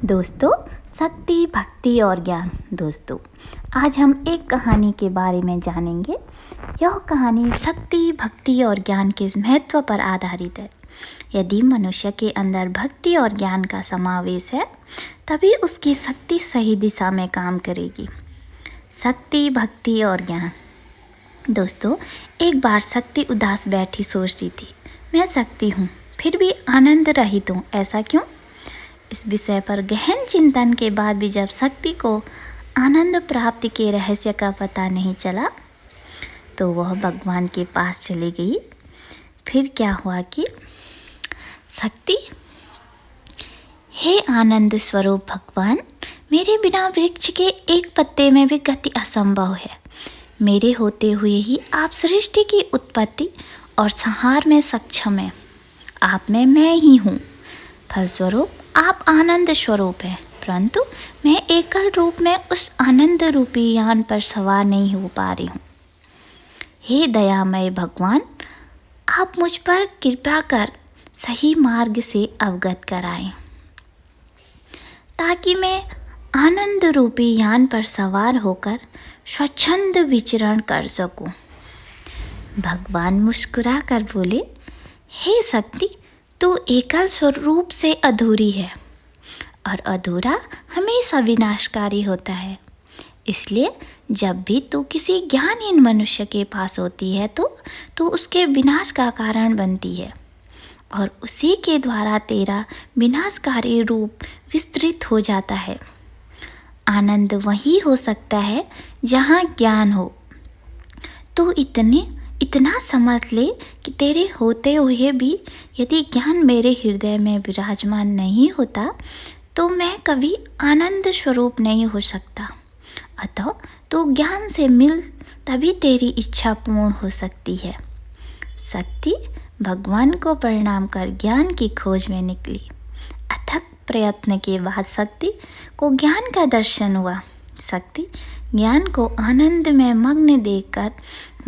दोस्तों, शक्ति, भक्ति और ज्ञान। दोस्तों, आज हम एक कहानी के बारे में जानेंगे। यह कहानी शक्ति, भक्ति और ज्ञान के महत्व पर आधारित है। यदि मनुष्य के अंदर भक्ति और ज्ञान का समावेश है, तभी उसकी शक्ति सही दिशा में काम करेगी। शक्ति, भक्ति और ज्ञान। दोस्तों, एक बार शक्ति उदास बैठी सोच रही थी, मैं शक्ति हूँ, फिर भी आनंद रहित हूँ, ऐसा क्यों? इस विषय पर गहन चिंतन के बाद भी जब शक्ति को आनंद प्राप्ति के रहस्य का पता नहीं चला, तो वह भगवान के पास चली गई। फिर क्या हुआ कि शक्ति, हे आनंद स्वरूप भगवान, मेरे बिना वृक्ष के एक पत्ते में भी गति असंभव है। मेरे होते हुए ही आप सृष्टि की उत्पत्ति और संहार में सक्षम हैं। आप में मैं ही हूँ। फलस्वरूप आप आनंद स्वरूप हैं, परंतु मैं एकल रूप में उस आनंद रूपी यान पर सवार नहीं हो पा रही हूँ। हे दयामय भगवान, आप मुझ पर कृपा कर सही मार्ग से अवगत कराएं, ताकि मैं आनंद रूपी यान पर सवार होकर स्वच्छंद विचरण कर सकूं। भगवान मुस्कुरा कर बोले, हे शक्ति, तू एकल स्वरूप से अधूरी है और अधूरा हमेशा विनाशकारी होता है। इसलिए जब भी तू किसी ज्ञानहीन मनुष्य के पास होती है तो उसके विनाश का कारण बनती है और उसी के द्वारा तेरा विनाशकारी रूप विस्तृत हो जाता है। आनंद वही हो सकता है जहाँ ज्ञान हो। तू इतना समझ ले कि तेरे होते हुए भी यदि ज्ञान मेरे हृदय में विराजमान नहीं होता, तो मैं कभी आनंद स्वरूप नहीं हो सकता। अतः तू ज्ञान से मिल, तभी तेरी इच्छा पूर्ण हो सकती है। शक्ति भगवान को प्रणाम कर ज्ञान की खोज में निकली। अथक प्रयत्न के बाद शक्ति को ज्ञान का दर्शन हुआ। शक्ति ज्ञान को आनंद में मग्न देखकर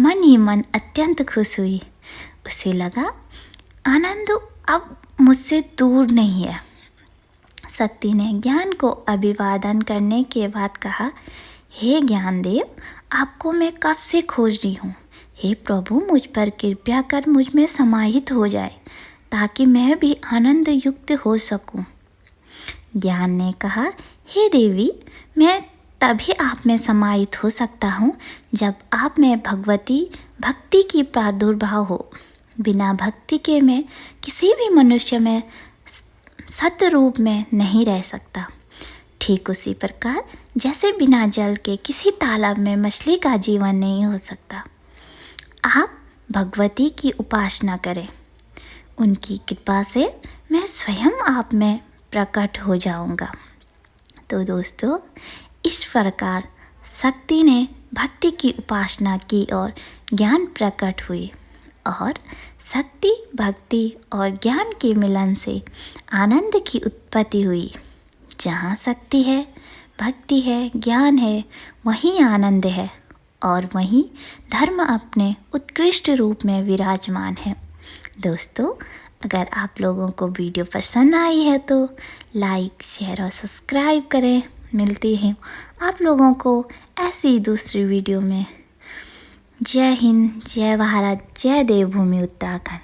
मन ही मन अत्यंत खुश हुई। उसे लगा आनंद अब मुझसे दूर नहीं है। शक्ति ने ज्ञान को अभिवादन करने के बाद कहा, हे ज्ञानदेव, आपको मैं कब से खोज रही हूँ। हे प्रभु, मुझ पर कृपया कर मुझ में समाहित हो जाए, ताकि मैं भी आनंद युक्त हो सकूँ। ज्ञान ने कहा, हे देवी, मैं तभी आप में समाहित हो सकता हूँ जब आप में भक्ति की प्रादुर्भाव हो। बिना भक्ति के मैं किसी भी मनुष्य में सत्य रूप में नहीं रह सकता। ठीक उसी प्रकार जैसे बिना जल के किसी तालाब में मछली का जीवन नहीं हो सकता। आप भगवती की उपासना करें, उनकी कृपा से मैं स्वयं आप में प्रकट हो जाऊंगा। तो दोस्तों, इस प्रकार शक्ति ने भक्ति की उपासना की और ज्ञान प्रकट हुई और शक्ति, भक्ति और ज्ञान के मिलन से आनंद की उत्पत्ति हुई। जहाँ शक्ति है, भक्ति है, ज्ञान है, वहीं आनंद है और वहीं धर्म अपने उत्कृष्ट रूप में विराजमान है। दोस्तों, अगर आप लोगों को वीडियो पसंद आई है तो लाइक, शेयर और सब्सक्राइब करें। मिलती हैं आप लोगों को ऐसी दूसरी वीडियो में। जय हिंद, जय भारत, जय देवभूमि उत्तराखंड।